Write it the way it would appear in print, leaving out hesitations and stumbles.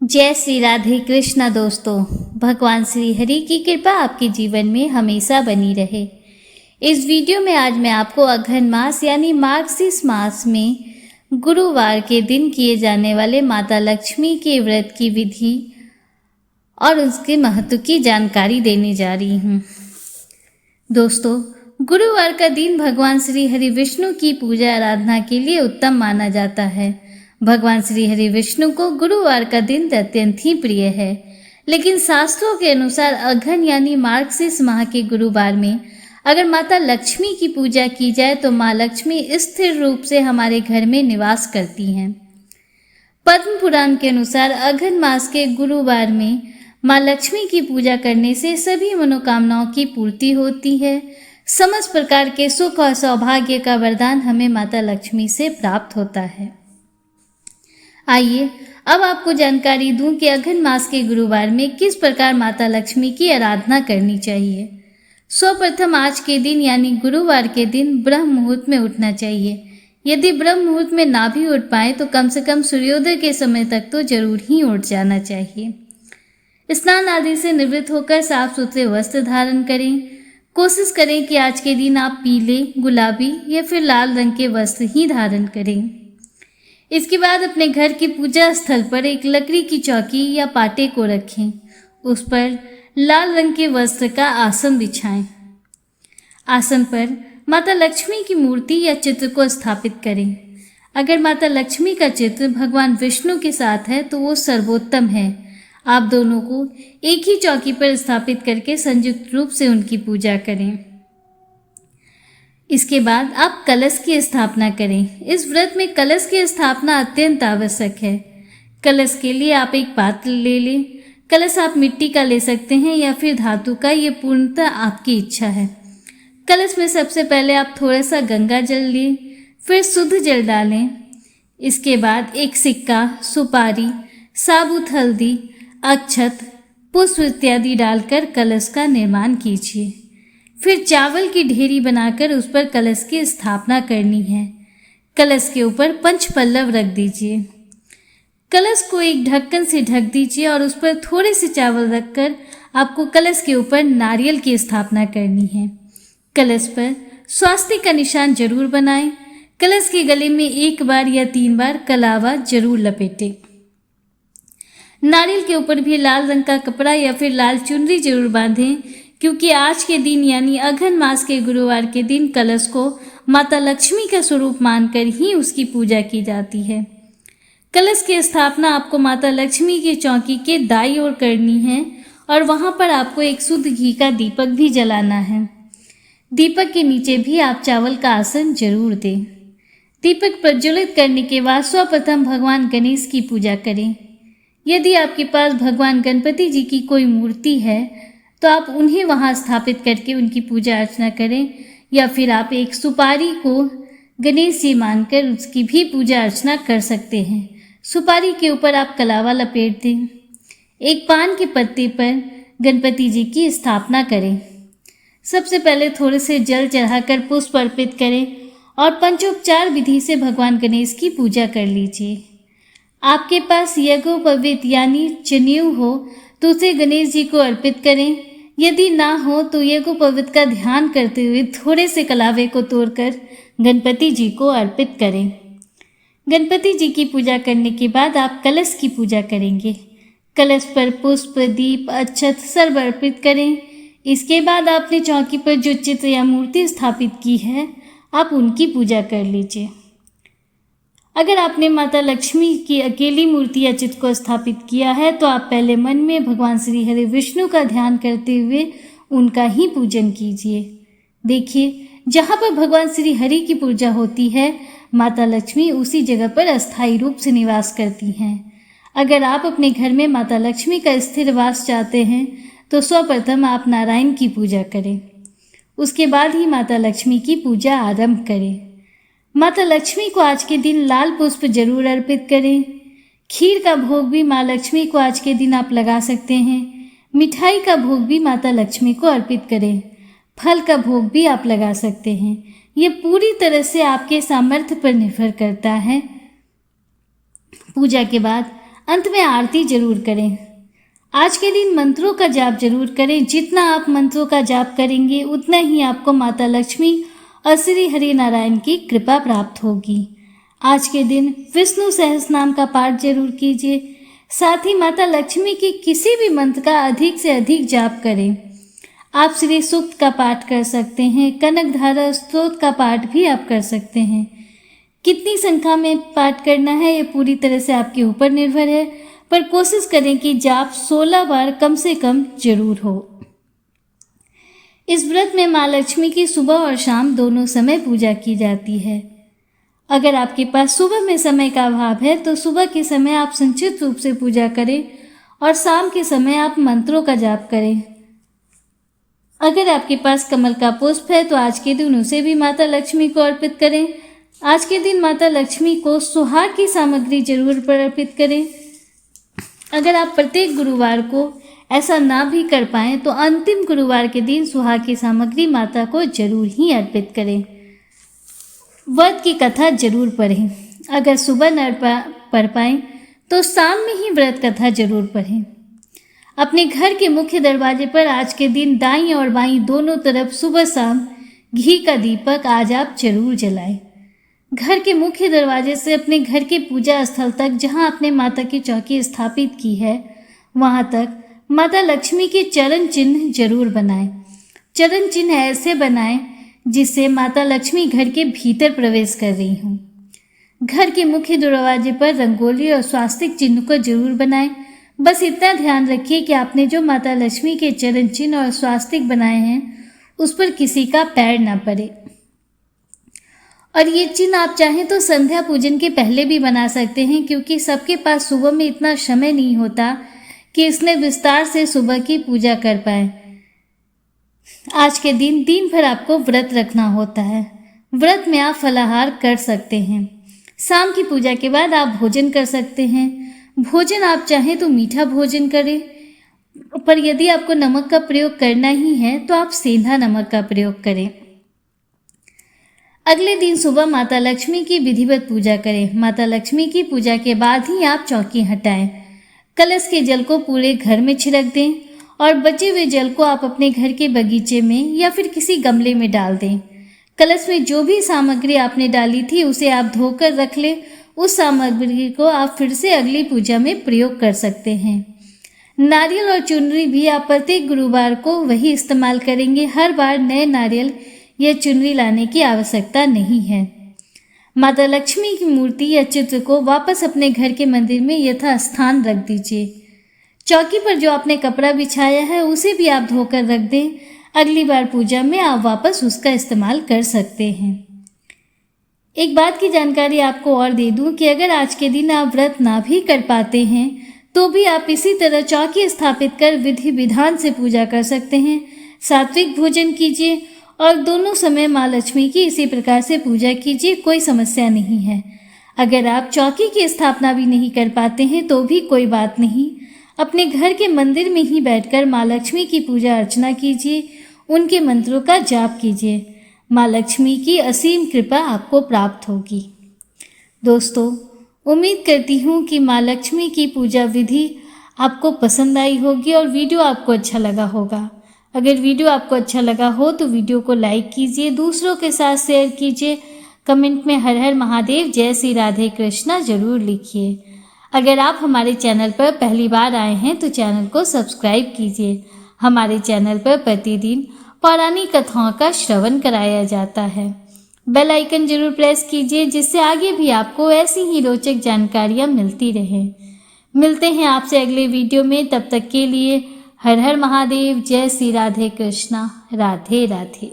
जय श्री राधे कृष्णा। दोस्तों, भगवान श्री हरि की कृपा आपके जीवन में हमेशा बनी रहे। इस वीडियो में आज मैं आपको अघन मास यानी मार्गशीर्ष मास में गुरुवार के दिन किए जाने वाले माता लक्ष्मी के व्रत की विधि और उसके महत्व की जानकारी देने जा रही हूँ। दोस्तों, गुरुवार का दिन भगवान श्री हरि विष्णु की पूजा आराधना के लिए उत्तम माना जाता है। भगवान श्री हरि विष्णु को गुरुवार का दिन अत्यंत ही प्रिय है, लेकिन शास्त्रों के अनुसार अघन यानी मार्गशीर्ष माह के गुरुवार में अगर माता लक्ष्मी की पूजा की जाए तो माँ लक्ष्मी स्थिर रूप से हमारे घर में निवास करती हैं। पद्म पुराण के अनुसार अघन मास के गुरुवार में माँ लक्ष्मी की पूजा करने से सभी मनोकामनाओं की पूर्ति होती है। समस्त प्रकार के सुख और सौभाग्य का वरदान हमें माता लक्ष्मी से प्राप्त होता है। आइए अब आपको जानकारी दूं कि अघन मास के गुरुवार में किस प्रकार माता लक्ष्मी की आराधना करनी चाहिए। सर्वप्रथम आज के दिन यानी गुरुवार के दिन ब्रह्म मुहूर्त में उठना चाहिए। यदि ब्रह्म मुहूर्त में ना भी उठ पाए तो कम से कम सूर्योदय के समय तक तो जरूर ही उठ जाना चाहिए। स्नान आदि से निवृत्त होकर साफ सुथरे वस्त्र धारण करें। कोशिश करें कि आज के दिन आप पीले, गुलाबी या फिर लाल रंग के वस्त्र ही धारण करें। इसके बाद अपने घर के पूजा स्थल पर एक लकड़ी की चौकी या पाटे को रखें। उस पर लाल रंग के वस्त्र का आसन बिछाएं। आसन पर माता लक्ष्मी की मूर्ति या चित्र को स्थापित करें। अगर माता लक्ष्मी का चित्र भगवान विष्णु के साथ है तो वो सर्वोत्तम है। आप दोनों को एक ही चौकी पर स्थापित करके संयुक्त रूप से उनकी पूजा करें। इसके बाद आप कलश की स्थापना करें। इस व्रत में कलश की स्थापना अत्यंत आवश्यक है। कलश के लिए आप एक पात्र ले लें। कलश आप मिट्टी का ले सकते हैं या फिर धातु का, ये पूर्णतः आपकी इच्छा है। कलश में सबसे पहले आप थोड़ा सा गंगा जल लें, फिर शुद्ध जल डालें। इसके बाद एक सिक्का, सुपारी, साबुत हल्दी, अक्षत, पुष्प इत्यादि डालकर कलश का निर्माण कीजिए। फिर चावल की ढेरी बनाकर उस पर कलश की स्थापना करनी है। कलश के ऊपर पंचपल्लव रख दीजिए। कलश को एक ढक्कन से ढक दीजिए और उस पर थोड़े से चावल रखकर आपको कलश के ऊपर नारियल की स्थापना करनी है। कलश पर स्वास्तिक का निशान जरूर बनाएं। कलश के गले में 1 बार या 3 बार कलावा जरूर लपेटें। नारियल के ऊपर भी लाल रंग का कपड़ा या फिर लाल चुनरी जरूर बांधें, क्योंकि आज के दिन यानी अघन मास के गुरुवार के दिन कलश को माता लक्ष्मी का स्वरूप मानकर ही उसकी पूजा की जाती है। कलश की स्थापना आपको माता लक्ष्मी की चौकी के दाईं ओर करनी है और वहां पर आपको एक शुद्ध घी का दीपक भी जलाना है। दीपक के नीचे भी आप चावल का आसन जरूर दें। दीपक प्रज्वलित करने के बाद सर्वप्रथम भगवान गणेश की पूजा करें। यदि आपके पास भगवान गणपति जी की कोई मूर्ति है तो आप उन्हें वहां स्थापित करके उनकी पूजा अर्चना करें, या फिर आप एक सुपारी को गणेश जी मानकर उसकी भी पूजा अर्चना कर सकते हैं। सुपारी के ऊपर आप कलावा लपेट दें। एक पान के पत्ते पर गणपति जी की स्थापना करें। सबसे पहले थोड़े से जल चढ़ाकर पुष्प अर्पित करें और पंचोपचार विधि से भगवान गणेश की पूजा कर लीजिए। आपके पास यज्ञोपवीत यानी जनेऊ हो तो उसे गणेश जी को अर्पित करें। यदि ना हो तो यज्ञोपवीत का ध्यान करते हुए थोड़े से कलावे को तोड़कर गणपति जी को अर्पित करें। गणपति जी की पूजा करने के बाद आप कलश की पूजा करेंगे। कलश पर पुष्प, दीप, अक्षत सर्व अर्पित करें। इसके बाद आपने चौकी पर जो चित्र या मूर्ति स्थापित की है आप उनकी पूजा कर लीजिए। अगर आपने माता लक्ष्मी की अकेली मूर्ति या चित्र को स्थापित किया है तो आप पहले मन में भगवान श्री हरि विष्णु का ध्यान करते हुए उनका ही पूजन कीजिए। देखिए, जहाँ पर भगवान श्री हरि की पूजा होती है माता लक्ष्मी उसी जगह पर अस्थायी रूप से निवास करती हैं। अगर आप अपने घर में माता लक्ष्मी का स्थिर वास चाहते हैं तो सर्वप्रथम आप नारायण की पूजा करें। उसके बाद ही माता लक्ष्मी की पूजा आरंभ करें। माता लक्ष्मी को आज के दिन लाल पुष्प जरूर अर्पित करें। खीर का भोग भी माँ लक्ष्मी को आज के दिन आप लगा सकते हैं। मिठाई का भोग भी माता लक्ष्मी को अर्पित करें। फल का भोग भी आप लगा सकते हैं। ये पूरी तरह से आपके सामर्थ्य पर निर्भर करता है। पूजा के बाद अंत में आरती जरूर करें। आज के दिन मंत्रों का जाप जरूर करें। जितना आप मंत्रों का जाप करेंगे उतना ही आपको माता लक्ष्मी और श्री हरि नारायण की कृपा प्राप्त होगी। आज के दिन विष्णु सहस्रनाम का पाठ जरूर कीजिए। साथ ही माता लक्ष्मी की किसी भी मंत्र का अधिक से अधिक जाप करें। आप श्री सूक्त का पाठ कर सकते हैं, कनकधारा स्तोत्र का पाठ भी आप कर सकते हैं। कितनी संख्या में पाठ करना है ये पूरी तरह से आपके ऊपर निर्भर है, पर कोशिश करें कि जाप 16 बार कम से कम जरूर हो। इस व्रत में माँ लक्ष्मी की सुबह और शाम दोनों समय पूजा की जाती है। अगर आपके पास सुबह में समय का अभाव है तो सुबह के समय आप संचित रूप से पूजा करें और शाम के समय आप मंत्रों का जाप करें। अगर आपके पास कमल का पुष्प है तो आज के दिन उसे भी माता लक्ष्मी को अर्पित करें। आज के दिन माता लक्ष्मी को सुहाग की सामग्री जरूर अर्पित करें। अगर आप प्रत्येक गुरुवार को ऐसा ना भी कर पाएं तो अंतिम गुरुवार के दिन सुहाग की सामग्री माता को जरूर ही अर्पित करें। व्रत की कथा जरूर पढ़ें। अगर सुबह न पढ़ पाएं तो शाम में ही व्रत कथा जरूर पढ़ें। अपने घर के मुख्य दरवाजे पर आज के दिन दाईं और बाईं दोनों तरफ सुबह शाम घी का दीपक आज आप जरूर जलाएं। घर के मुख्य दरवाजे से अपने घर के पूजा स्थल तक जहां आपने माता की चौकी स्थापित की है वहां तक माता लक्ष्मी के चरण चिन्ह जरूर बनाएं। चरण चिन्ह ऐसे बनाएं जिससे माता लक्ष्मी घर के भीतर प्रवेश कर रही हों। घर के मुख्य दरवाजे पर रंगोली और स्वास्तिक चिन्ह को जरूर बनाएं। बस इतना ध्यान रखिए कि आपने जो माता लक्ष्मी के चरण चिन्ह और स्वास्तिक बनाए हैं उस पर किसी का पैर ना पड़े। और ये चिन्ह आप चाहें तो संध्या पूजन के पहले भी बना सकते हैं, क्योंकि सबके पास सुबह में इतना समय नहीं होता कि इसने विस्तार से सुबह की पूजा कर पाए। आज के दिन भर आपको व्रत रखना होता है। व्रत में आप फलाहार कर सकते हैं। शाम की पूजा के बाद आप भोजन कर सकते हैं। भोजन आप चाहें तो मीठा भोजन करें, पर यदि आपको नमक का प्रयोग करना ही है तो आप सेंधा नमक का प्रयोग करें। अगले दिन सुबह माता लक्ष्मी की विधिवत पूजा करें। माता लक्ष्मी की पूजा के बाद ही आप चौकी हटाएं। कलश के जल को पूरे घर में छिड़क दें और बचे हुए जल को आप अपने घर के बगीचे में या फिर किसी गमले में डाल दें। कलश में जो भी सामग्री आपने डाली थी उसे आप धोकर रख लें। उस सामग्री को आप फिर से अगली पूजा में प्रयोग कर सकते हैं। नारियल और चुनरी भी आप प्रत्येक गुरुवार को वही इस्तेमाल करेंगे। हर बार नए नारियल या चुनरी लाने की आवश्यकता नहीं है। माता लक्ष्मी की मूर्ति या चित्र को वापस अपने घर के मंदिर में यथास्थान रख दीजिए। चौकी पर जो आपने कपड़ा बिछाया है उसे भी आप धोकर रख दें। अगली बार पूजा में आप वापस उसका इस्तेमाल कर सकते हैं। एक बात की जानकारी आपको और दे दूं कि अगर आज के दिन आप व्रत ना भी कर पाते हैं तो भी आप इसी तरह चौकी स्थापित कर विधि विधान से पूजा कर सकते हैं। सात्विक भोजन कीजिए और दोनों समय माँ लक्ष्मी की इसी प्रकार से पूजा कीजिए, कोई समस्या नहीं है। अगर आप चौकी की स्थापना भी नहीं कर पाते हैं तो भी कोई बात नहीं, अपने घर के मंदिर में ही बैठकर माँ लक्ष्मी की पूजा अर्चना कीजिए, उनके मंत्रों का जाप कीजिए। माँ लक्ष्मी की असीम कृपा आपको प्राप्त होगी। दोस्तों, उम्मीद करती हूँ कि माँ लक्ष्मी की पूजा विधि आपको पसंद आई होगी और वीडियो आपको अच्छा लगा होगा। अगर वीडियो आपको अच्छा लगा हो तो वीडियो को लाइक कीजिए, दूसरों के साथ शेयर कीजिए, कमेंट में हर हर महादेव, जय श्री राधे कृष्णा जरूर लिखिए। अगर आप हमारे चैनल पर पहली बार आए हैं तो चैनल को सब्सक्राइब कीजिए। हमारे चैनल पर प्रतिदिन पौराणिक कथाओं का श्रवण कराया जाता है। बेल आइकन जरूर प्रेस कीजिए जिससे आगे भी आपको ऐसी ही रोचक जानकारियाँ मिलती रहें। मिलते हैं आपसे अगले वीडियो में, तब तक के लिए हर हर महादेव, जय श्री राधे कृष्णा, राधे राधे।